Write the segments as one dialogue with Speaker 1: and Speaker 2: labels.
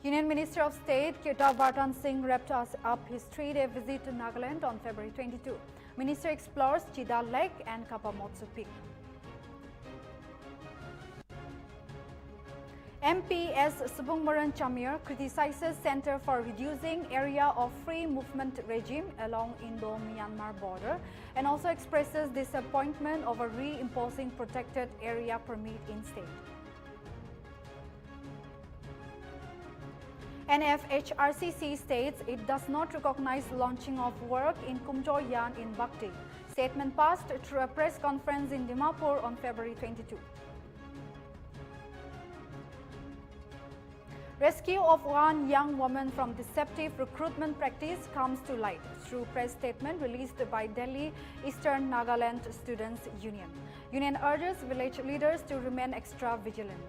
Speaker 1: Union Minister of State Kirtan Singh wrapped up his 3-day visit to Nagaland on February 22. Minister explores Chida Lake and Kapamotsu Peak. MP S. Subungmaran Chamir criticizes Center for Reducing Area of Free Movement regime along Indo-Myanmar border and also expresses disappointment over reimposing protected area permit in state. NFHRCC states it does not recognize launching of work in Kumjoyan in Bhakti. Statement passed through a press conference in Dimapur on February 22. Rescue of one young woman from deceptive recruitment practice comes to light through press statement released by Delhi Eastern Nagaland Students' Union. Union urges village leaders to remain extra vigilant.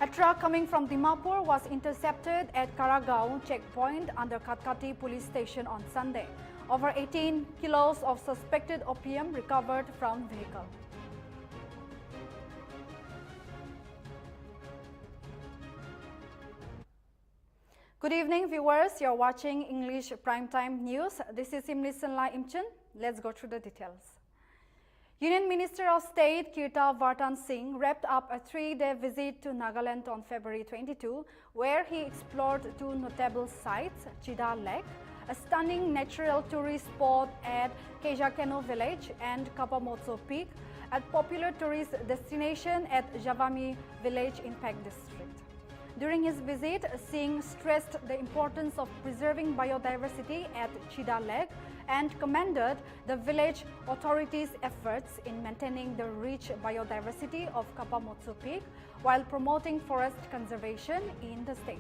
Speaker 1: A truck coming from Dimapur was intercepted at Karagaon checkpoint under Katkati police station on Sunday. Over 18 kilos of suspected opium recovered from vehicle. Good evening, viewers. You're watching English Primetime News. This is Imlisanla Imchen. Let's go through the details. Union Minister of State Kirtan Singh wrapped up a 3-day visit to Nagaland on February 22, where he explored two notable sites, Chida Lake, a stunning natural tourist spot at Kejakeno village, and Kapamotsu Peak, a popular tourist destination at Javami village in Peck district. During his visit, Singh stressed the importance of preserving biodiversity at Chida Lake and commended the village authorities' efforts in maintaining the rich biodiversity of Kapamotsu Peak while promoting forest conservation in the state.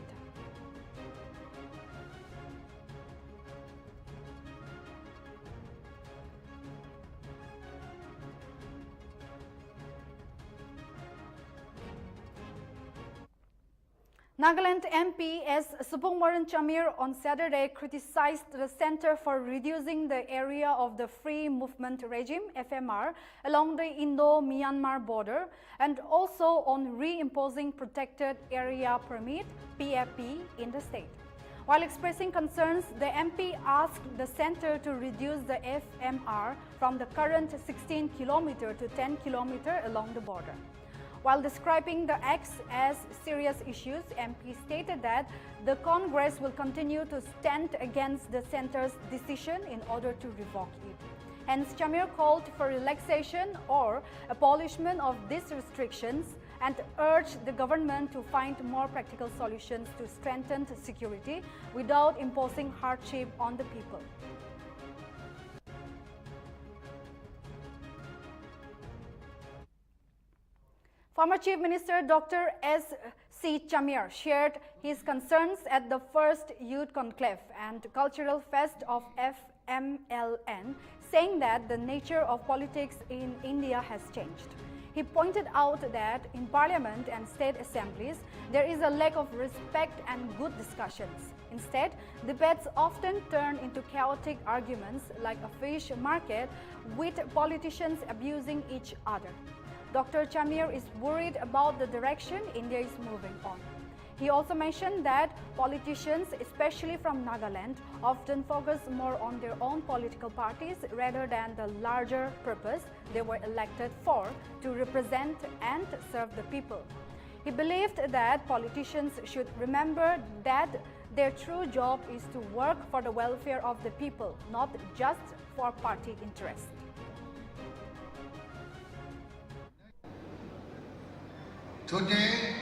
Speaker 1: Nagaland MP S. Subungmaran Chamir on Saturday criticized the Center for Reducing the Area of the Free Movement regime (FMR) along the Indo-Myanmar border and also on reimposing Protected Area Permit (PAP) in the state. While expressing concerns, the MP asked the center to reduce the FMR from the current 16 km to 10 km along the border. While describing the acts as serious issues, MP stated that the Congress will continue to stand against the center's decision in order to revoke it. Hence, Chamir called for relaxation or abolishment of these restrictions and urged the government to find more practical solutions to strengthen security without imposing hardship on the people. Former Chief Minister Dr. S. C. Chamir shared his concerns at the first Youth Conclave and Cultural Fest of FMLN, saying that the nature of politics in India has changed. He pointed out that in Parliament and state assemblies, there is a lack of respect and good discussions. Instead, debates often turn into chaotic arguments like a fish market, with politicians abusing each other. Dr. Chamir is worried about the direction India is moving on. He also mentioned that politicians, especially from Nagaland, often focus more on their own political parties rather than the larger purpose they were elected for, to represent and serve the people. He believed that politicians should remember that their true job is to work for the welfare of the people, not just for party interest.
Speaker 2: Today,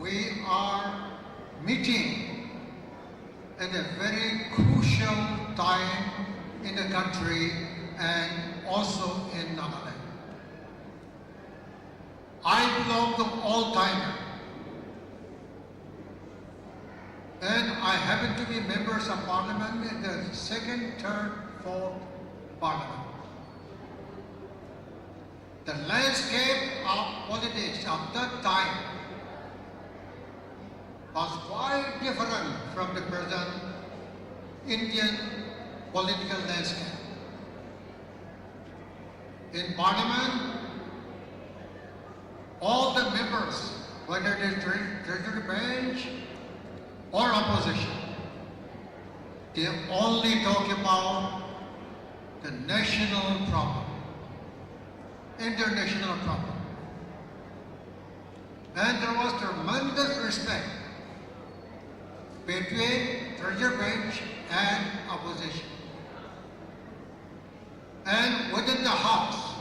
Speaker 2: we are meeting at a very crucial time in the country and also in Nagaland. I belong to all-timer, and I happen to be members of parliament in the second, third, fourth parliament. The landscape of politics of that time was quite different from the present Indian political landscape. In Parliament, all opposition, they only talk about the national problem, international problem. And there was tremendous respect between treasury bench and opposition. And within the House,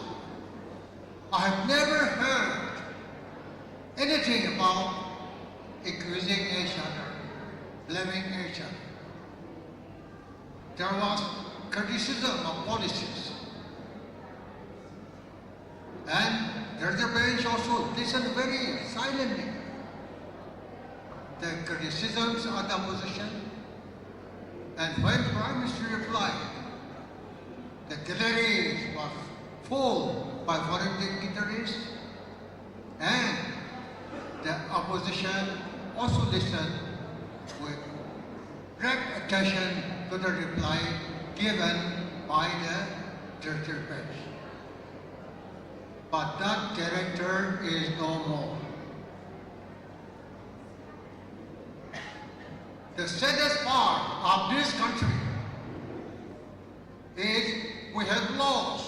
Speaker 2: I have never heard anything about accusing each other, blaming each other. There was criticism of policies. And the bench also listened very silently. The criticisms of the opposition. And when the Prime Minister replied, the gallery was full by foreign dignitaries, and the opposition also listened with great attention to the reply given by the treasury bench. But that character is no more. The saddest part of this country is we have lost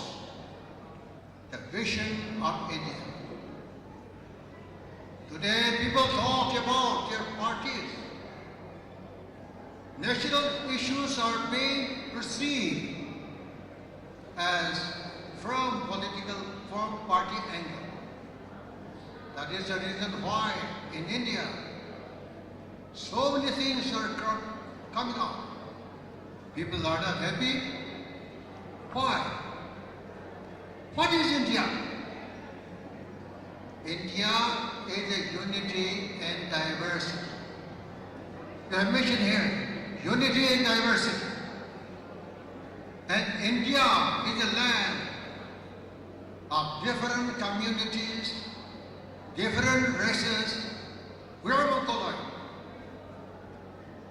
Speaker 2: the vision of India. Today people talk about their parties. National issues are being perceived as from party angle. That is the reason why in India so many things are coming up. People are not happy. Why? What is India? India is a unity and diversity. They have mentioned here, unity and diversity. And India is a land of different communities, different races. We are not alike.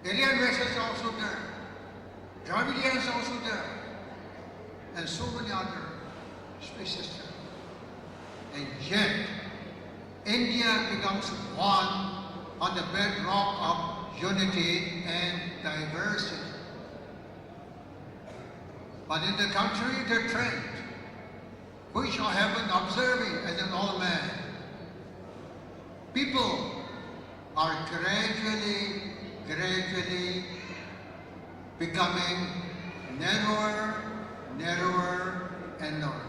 Speaker 2: Indian races are also there. Dravidians are also there. And so many other species there. And yet, India becomes one on the bedrock of unity and diversity. But in the country, the trend, which I have been observing as an old man, people are gradually becoming narrower and narrower.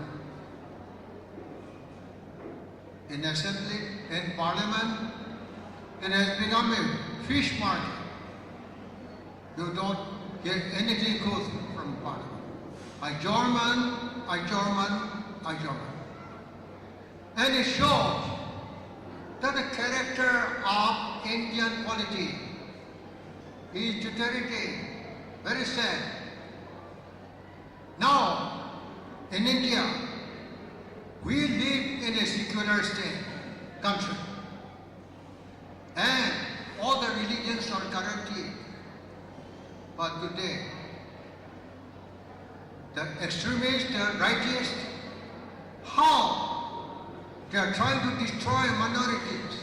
Speaker 2: In assembly, in parliament, it has become a fish market. You don't get anything good from parliament. I German. And it shows that the character of Indian polity is deteriorating. Very sad. Now, in India, we live in a secular state, country. And all the religions are guaranteed. But today, the extremists, the rightists, how they are trying to destroy minorities,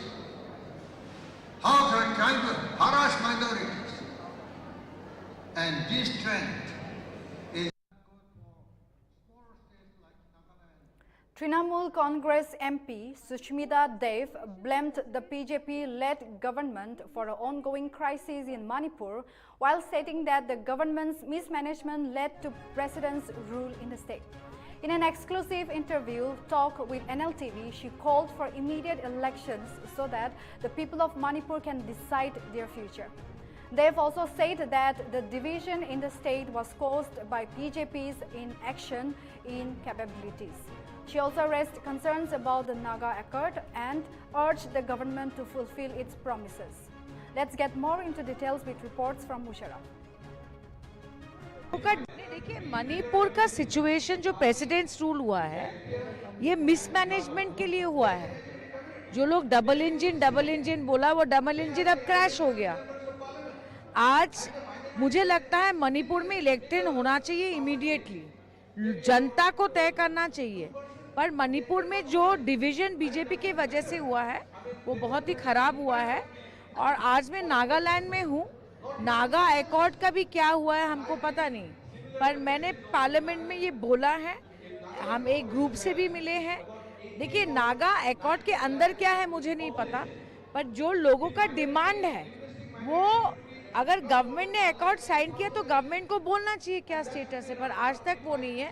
Speaker 2: how they are trying to harass minorities. And this trend is good for smaller states like Nagaland.
Speaker 1: Trinamool Congress MP Sushmita Dev blamed the BJP-led government for an ongoing crisis in Manipur, while stating that the government's mismanagement led to President's rule in the state. In an exclusive interview talk with Nltv, she called for immediate elections so that the people of Manipur can decide their future. They've also said that the division in the state was caused by BJP's inaction in capabilities. She also raised concerns about the Naga Accord and urged the government to fulfill its promises. Let's get more into details with reports from Musharraf.
Speaker 3: देखिए मणिपुर का situation जो presidents rule हुआ है ये mismanagement के लिए हुआ है. जो लोग डबल इंजन बोला वो डबल इंजन अब क्रैश हो गया. आज मुझे लगता है मणिपुर में इलेक्शन होना चाहिए इमीडिएटली. जनता को तय करना चाहिए. पर मणिपुर में जो डिवीजन बीजेपी की वजह से हुआ है वो बहुत ही खराब हुआ है. और आज मैं नागालैंड में हूँ नागा एकॉर्ड का भी क्या हुआ है हमको पता नहीं, पर मैंने पार्लियामेंट में ये बोला है, हम एक ग्रुप से भी मिले हैं। देखिए, नागा एकॉर्ड के अंदर क्या है मुझे नहीं पता, पर जो लोगों का डिमांड है वो, अगर गवर्नमेंट ने एकॉर्ड साइन किया तो गवर्नमेंट को बोलना चाहिए क्या स्टेटस है, पर आज तक वो नहीं है।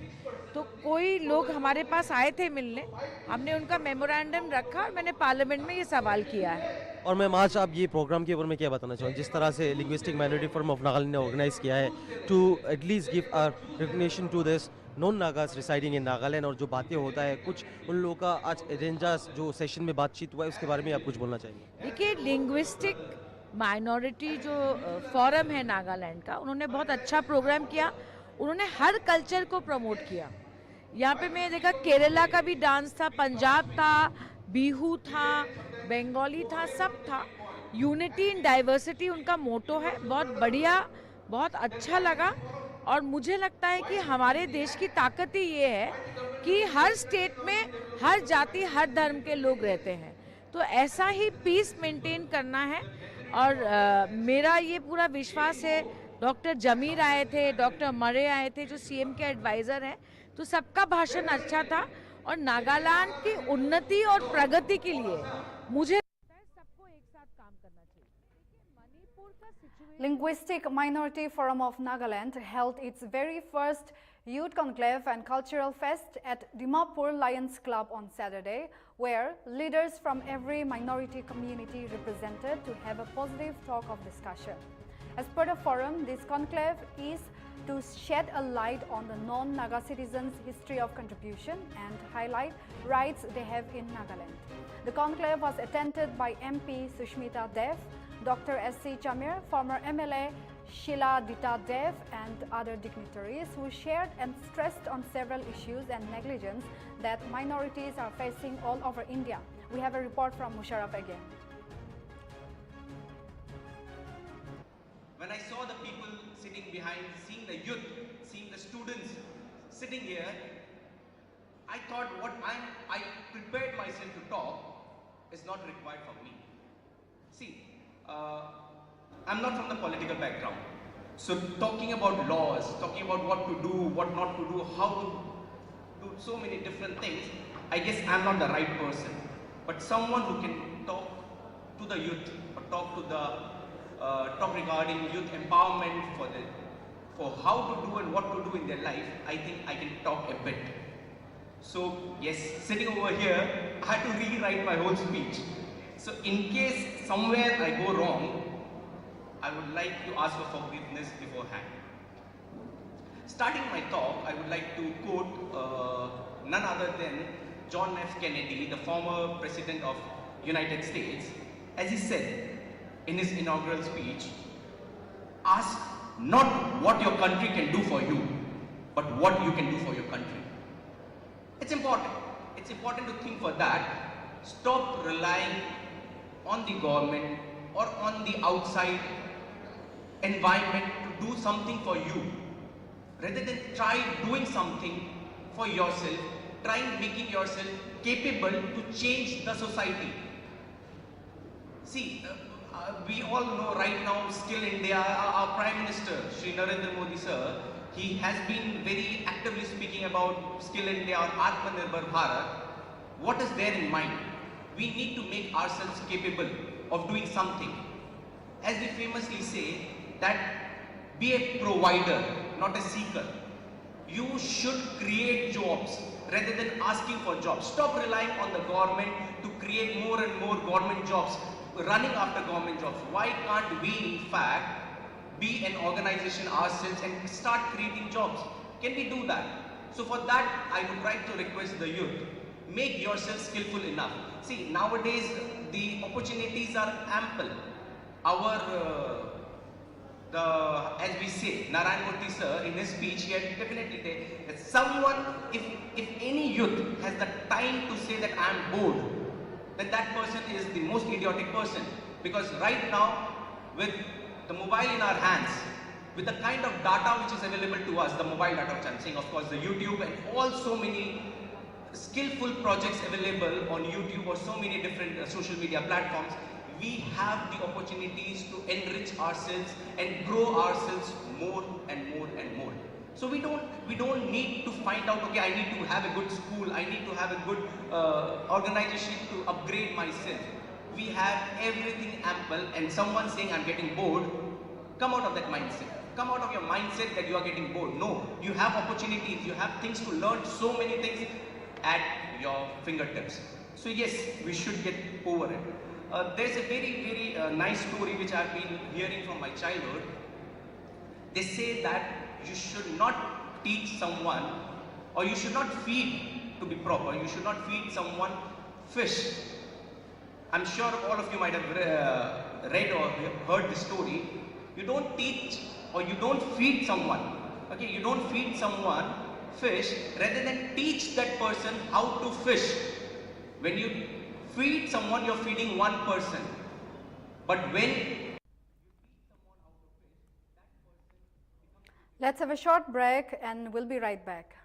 Speaker 3: तो कोई लोग हमारे पास आए थे मिलने, हमने उनका मेमोरेंडम रखा और मैंने पार्लियामेंट में ये सवाल किया है।
Speaker 4: और मैम, आज आप ये प्रोग्राम के ऊपर में क्या बताना चाहूँ, जिस तरह से linguistic minority forum of Nagaland ने ऑर्गेनाइज किया है to at least give a recognition to this non Nagas residing in Nagaland, और जो बातें होता है कुछ उन लोगों का आज एजेंडा जो सेशन में बातचीत हुआ है उसके बारे में आप कुछ बोलना चाहेंगे?
Speaker 3: देखिए, लिंग्विस्टिक माइनॉरिटी जो फोरम है नागालैंड का, उन्होंने बहुत अच्छा प्रोग्राम किया। उन्होंने हर कल्चर को प्रमोट किया। यहाँ पे मैं देखा केरला का भी डांस था, पंजाब था, बिहू था, बंगाली था, सब था। यूनिटी इन डाइवर्सिटी उनका मोटो है, बहुत बढ़िया, बहुत अच्छा लगा। और मुझे लगता है कि हमारे देश की ताकत ही ये है कि हर स्टेट में हर जाति हर धर्म के लोग रहते हैं, तो ऐसा ही पीस मेंटेन करना है। और मेरा ये पूरा विश्वास है, डॉक्टर जमीर आए थे, डॉक्टर मरे आए थे जो सीएम के एडवाइज़र हैं, तो सबका भाषण अच्छा था। और नागालैंड की उन्नति और प्रगति के लिए मुझे लगता है सबको एक साथ काम करना चाहिए। मणिपुर का situation,
Speaker 1: Linguistic Minority Forum of Nagaland held its very first Youth Conclave and Cultural Fest at Dimapur Lions Club on Saturday, where leaders from every minority community represented to have a positive talk of discussion. As per the forum, this conclave is to shed a light on the non-Naga citizens' history of contribution and highlight rights they have in Nagaland. The conclave was attended by MP Sushmita Dev, Dr. S.C. Chamir, former MLA Sheila Dita Dev, and other dignitaries who shared and stressed on several issues and negligence that minorities are facing all over India. We have a report from Musharraf again.
Speaker 5: When I saw the people sitting behind, seeing the youth, seeing the students sitting here, I thought I prepared myself to talk is not required for me. See, I'm not from the political background. So talking about laws, talking about what to do, what not to do, how to do so many different things, I guess I'm not the right person. But someone who can talk to the youth or talk regarding youth empowerment for how to do and what to do in their life, I think I can talk a bit. So yes, sitting over here, I had to rewrite my whole speech. So in case somewhere I go wrong, I would like to ask for forgiveness beforehand. Starting my talk, I would like to quote none other than John F. Kennedy, the former president of United States, as he said in his inaugural speech, ask not what your country can do for you, but what you can do for your country. It's important. It's important to think for that. Stop relying on the government or on the outside environment to do something for you. Rather than try doing something for yourself, try making yourself capable to change the society. See, we all know right now, Skill India, our Prime Minister, Shri Narendra Modi sir, he has been very actively speaking about Skill India or Atmanirbhar Bharat. What is there in mind? We need to make ourselves capable of doing something. As we famously say, that be a provider, not a seeker. You should create jobs rather than asking for jobs. Stop relying on the government to create more and more government jobs, running after government jobs. Why can't we in fact be an organization ourselves and start creating jobs? Can we do that? So for that, I would like to request the youth, make yourself skillful enough. See, nowadays the opportunities are ample. As we say, Narayan Murthy sir, in his speech, he had definitely said that someone, if any youth has the time to say that I am bored, then that person is the most idiotic person. Because right now, with the mobile in our hands, with the kind of data which is available to us, the mobile data which I'm saying, of course, the YouTube and all so many skillful projects available on YouTube or so many different social media platforms, we have the opportunities to enrich ourselves and grow ourselves more and more and more. So we don't need to find out, okay, I need to have a good school, I need to have a good organization to upgrade myself. We have everything ample, and someone saying I'm getting bored, come out of that mindset. Come out of your mindset that you are getting bored. No, you have opportunities, you have things to learn, so many things at your fingertips. So yes, we should get over it. There's a very nice story which I've been hearing from my childhood. They say that you should not teach someone, or you should not feed, to be proper, you should not feed someone fish. I'm sure all of you might have read or heard this story. You don't teach or you don't feed someone. Okay, you don't feed someone fish, rather than teach that person how to fish. When you feed someone, you're feeding one person. But when
Speaker 1: Let's have a short break and we'll be right back.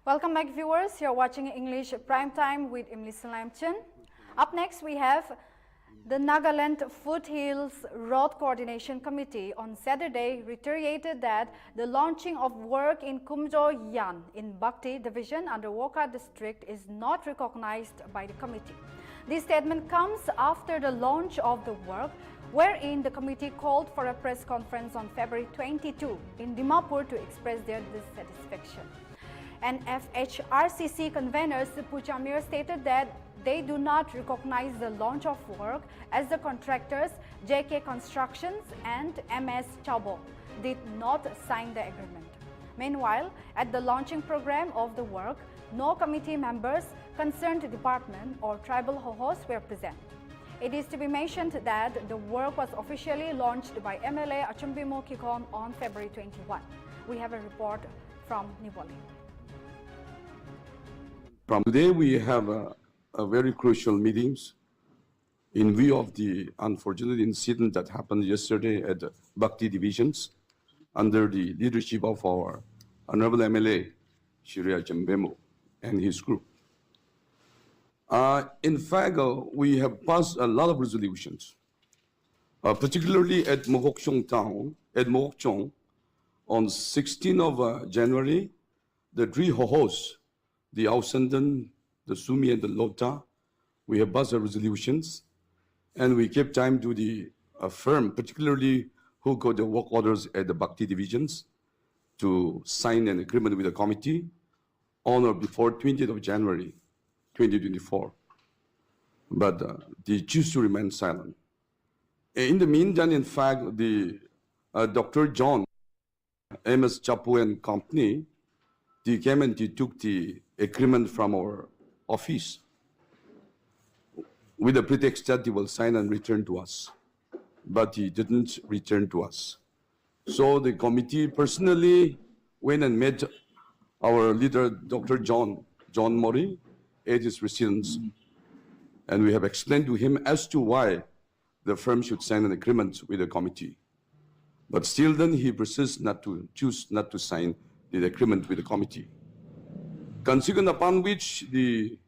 Speaker 1: Welcome back, viewers. You're watching English Prime Time with Imli Salamchan. Up next, we have the Nagaland Foothills Road Coordination Committee on Saturday reiterated that the launching of work in Kumjo Yan in Bhakti Division under Woka District is not recognized by the committee. This statement comes after the launch of the work, wherein the committee called for a press conference on February 22 in Dimapur to express their dissatisfaction. And FHRCC convener Sipu Chamir stated that they do not recognize the launch of work as the contractors JK Constructions and MS Chabo did not sign the agreement. Meanwhile, at the launching program of the work, no committee members, concerned department or tribal hosts were present. It is to be mentioned that the work was officially launched by MLA Achumbimo Kikon on February 21. We have a report from Nivoli.
Speaker 6: From today, we have a very crucial meetings in view of the unfortunate incident that happened yesterday at the Bhakti divisions under the leadership of our Honorable MLA, Shri Achumbimo, and his group. In fact, we have passed a lot of resolutions, particularly at Mohokchong town, at Mohokchong, on 16th of January, the three hosts, the Ausandan, the Sumi, and the Lota, we have passed the resolutions, and we kept time to the firm, particularly who got the work orders at the Bhakti divisions, to sign an agreement with the committee on or before 20th of January 2024, but they choose to remain silent. In the meantime, in fact, the Dr. John, MS Chapu and company, they came and they took the agreement from our office with the pretext that they will sign and return to us. But he didn't return to us. So the committee personally went and met our leader, Dr. John Mori, at his residence. And we have explained to him as to why the firm should sign an agreement with the committee. But still then he persists choose not to sign the agreement with the committee. Consequent upon which the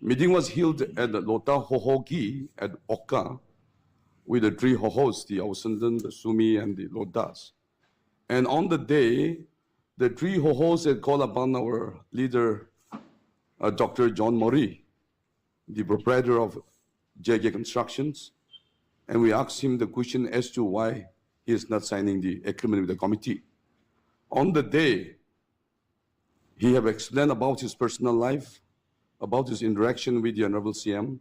Speaker 6: meeting was held at the Lota Hohogi at Oka with the three Hohos, the Ausundan, the Sumi, and the Lodas. And on the day, the three Hohos had called upon our leader, Dr. John Mori, the proprietor of JK Constructions, and we asked him the question as to why he is not signing the agreement with the committee. On the day, he have explained about his personal life, about his interaction with the Honorable CM,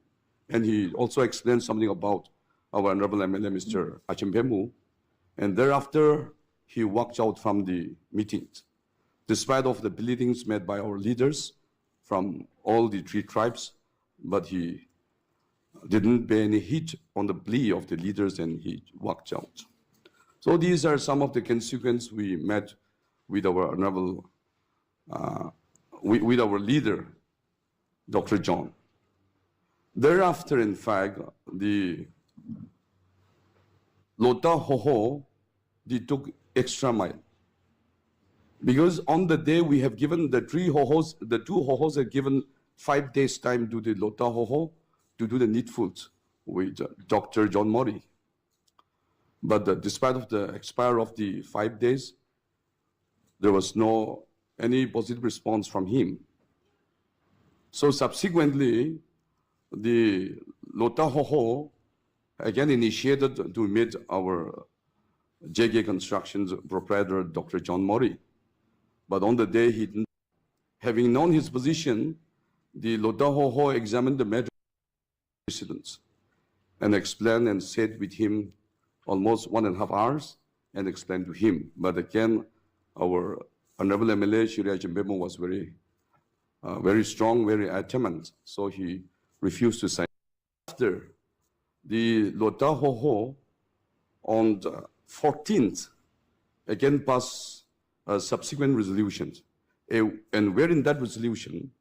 Speaker 6: and he also explained something about our Honorable MLA, Mr. Achimpemu, and thereafter, he walked out from the meetings. Despite of the pleadings made by our leaders from all the three tribes, but he didn't pay any heed on the plea of the leaders and he walked out. So these are some of the consequences we met with our Honorable, with our leader, Dr. John. Thereafter, in fact, the Lota Hoho, they took extra mile. Because on the day we have given the three Hohos, the two Hohos have given 5 days time to the Lota Hoho to do the needfuls with Dr. John Mori. But despite of the expire of the 5 days, there was no any positive response from him. So subsequently, the Lota Hoho again initiated to meet our JK Constructions proprietor, Dr. John Mori. But on the day he didn't, having known his position, the Lota Hoho examined the matter precedents and explained and sat with him almost 1.5 hours and explained to him. But again, our Honorable MLA, Shri Achimpemu, was very strong, very adamant, so he refused to sign. After the Lota Hoho on the 14th, again passed subsequent resolutions. And wherein that resolution,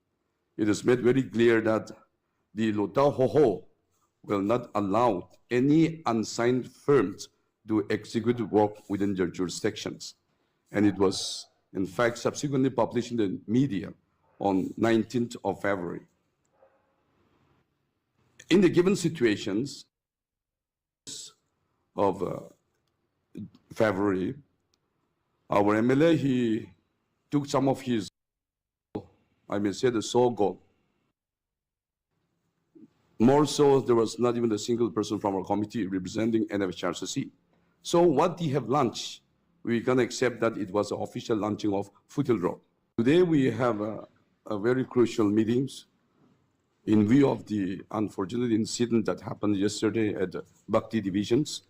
Speaker 6: it is made very clear that the Lota Hoho will not allow any unsigned firms to execute work within their jurisdictions. And it was, in fact, subsequently published in the media on 19th of February. In the given situations of February, our MLA, he took some of his, I may say, the so-called. More so, there was not even a single person from our committee representing NFHRCC. So what they have launched, we can accept that it was an official launching of Foothill Road. Today we have a very crucial meetings in view of the unfortunate incident that happened yesterday at the Bhakti divisions.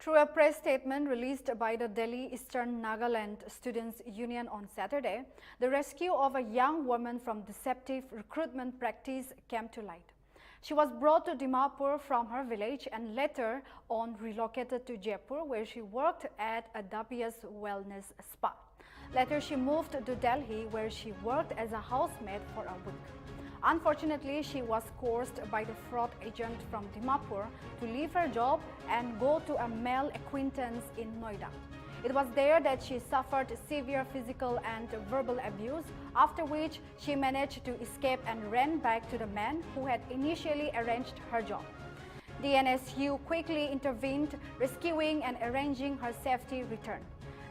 Speaker 1: Through a press statement released by the Delhi Eastern Nagaland Students' Union on Saturday, the rescue of a young woman from deceptive recruitment practice came to light. She was brought to Dimapur from her village and later on relocated to Jaipur, where she worked at a dubious wellness spa. Later, she moved to Delhi, where she worked as a housemaid for a week. Unfortunately, she was coerced by the fraud agent from Dimapur to leave her job and go to a male acquaintance in Noida. It was there that she suffered severe physical and verbal abuse, after which she managed to escape and ran back to the man who had initially arranged her job. The NSU quickly intervened, rescuing and arranging her safety return.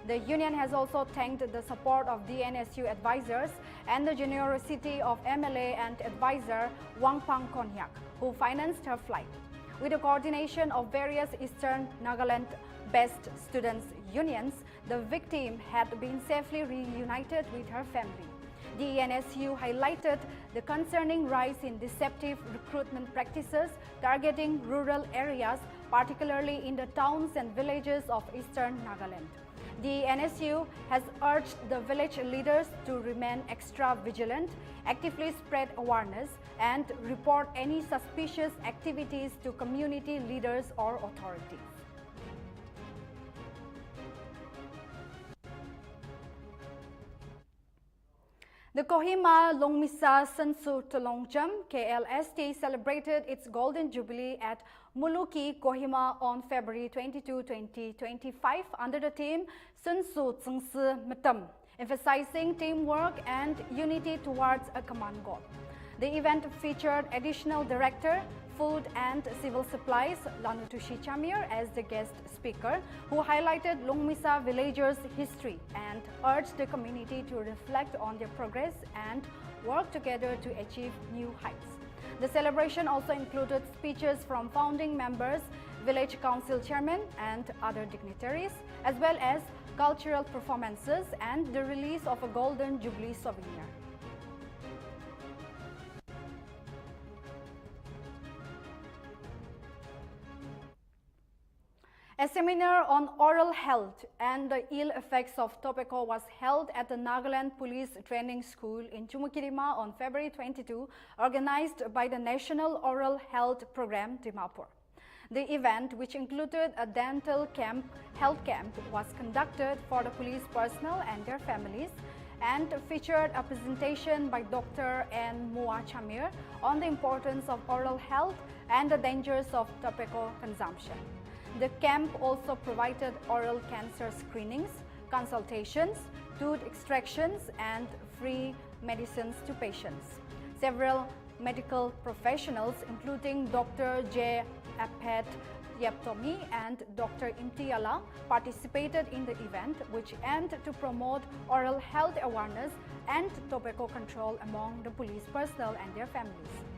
Speaker 1: The union has also thanked the support of the NSU advisors and the generosity of MLA and advisor Wangpang Konyak, who financed her flight. With the coordination of various Eastern Nagaland Best Students Unions, the victim had been safely reunited with her family. The NSU highlighted the concerning rise in deceptive recruitment practices targeting rural areas, particularly in the towns and villages of eastern Nagaland. The NSU has urged the village leaders to remain extra vigilant, actively spread awareness, and report any suspicious activities to community leaders or authorities. The Kohima Longmisa Sansu Tolongjam KLST celebrated its Golden Jubilee at Muluki, Kohima on February 22, 2025 under the theme Sansu Tsungsi Mitam, emphasizing teamwork and unity towards a common goal. The event featured Additional Director, Food and Civil Supplies, Nltv Chamir, as the guest speaker, who highlighted Longmisa villagers' history and urged the community to reflect on their progress and work together to achieve new heights. The celebration also included speeches from founding members, village council chairmen, and other dignitaries, as well as cultural performances and the release of a Golden Jubilee souvenir. A seminar on oral health and the ill effects of tobacco was held at the Nagaland Police Training School in Chumukirima on February 22, organized by the National Oral Health Program, Dimapur. The event, which included a dental health camp, was conducted for the police personnel and their families and featured a presentation by Dr. Nltv Chamir on the importance of oral health and the dangers of tobacco consumption. The camp also provided oral cancer screenings, consultations, tooth extractions, and free medicines to patients. Several medical professionals, including Dr. J. Apet Yeptomi and Dr. Imtiala, participated in the event, which aimed to promote oral health awareness and tobacco control among the police personnel and their families.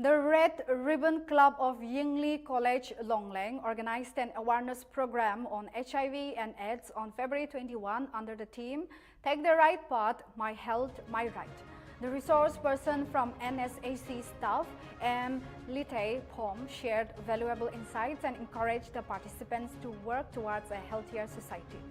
Speaker 1: The Red Ribbon Club of Yingli College, Longlang, organized an awareness program on HIV and AIDS on February 21 under the theme, Take the Right Path, My Health, My Right. The resource person from NSAC staff, Nltv, shared valuable insights and encouraged the participants to work towards a healthier society.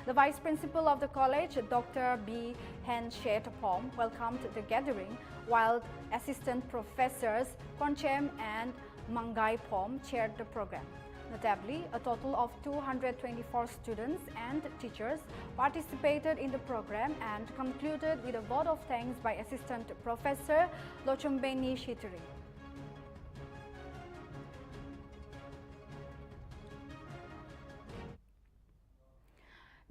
Speaker 1: The Vice Principal of the college, Dr. B. Hen Shet Pom, welcomed the gathering, while Assistant Professors Konchem and Mangai Pom chaired the program. Notably, a total of 224 students and teachers participated in the program and concluded with a vote of thanks by Assistant Professor Lochumbeni Shitiri.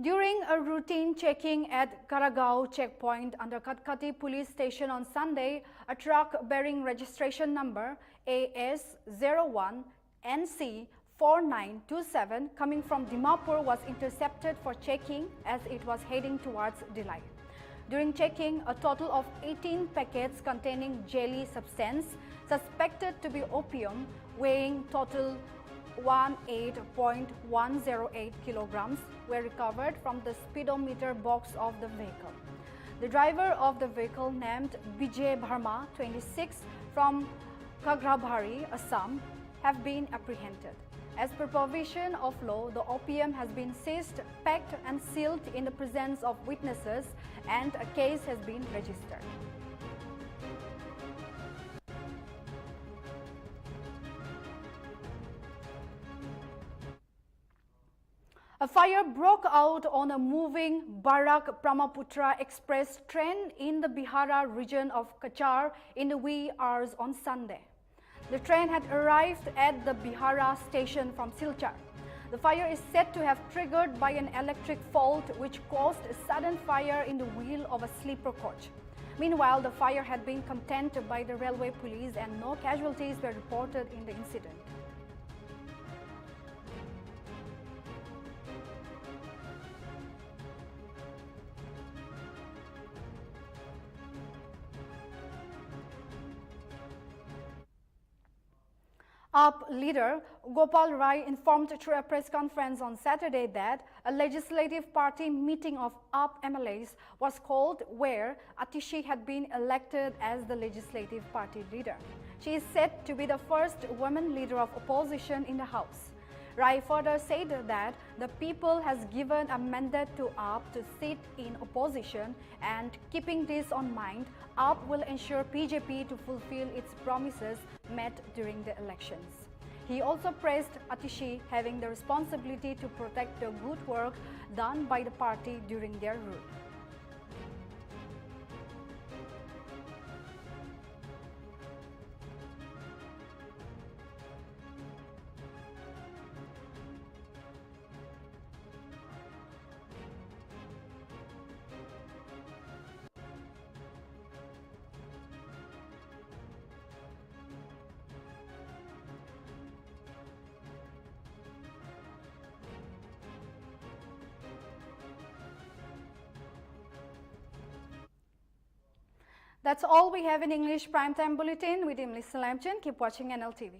Speaker 1: During a routine checking at Karagao checkpoint under Katkati police station on Sunday, a truck bearing registration number AS01NC4927 coming from Dimapur was intercepted for checking as it was heading towards Delhi. During checking, a total of 18 packets containing jelly substance suspected to be opium, weighing total 18.108 kilograms were recovered from the speedometer box of the vehicle. The driver of the vehicle, named Bijay Bharma, 26, from Kagrabhari, Assam, have been apprehended. As per provision of law, the opium has been seized, packed and sealed in the presence of witnesses, and a case has been registered. A fire broke out on a moving Barak-Brahmaputra Express train in the Bihara region of Kachar in the wee hours on Sunday. The train had arrived at the Bihara station from Silchar. The fire is said to have triggered by an electric fault which caused a sudden fire in the wheel of a sleeper coach. Meanwhile, the fire had been contained by the railway police and no casualties were reported in the incident. AAP leader Gopal Rai informed through a press conference on Saturday that a legislative party meeting of AAP MLAs was called where Atishi had been elected as the legislative party leader. She is said to be the first woman leader of opposition in the House. Rai further said that the people has given a mandate to AAP to sit in opposition, and keeping this on mind, AAP will ensure BJP to fulfill its promises made during the elections. He also praised Atishi having the responsibility to protect the good work done by the party during their rule. That's all we have in English Primetime Bulletin with Imli Salamjan. Keep watching Nltv.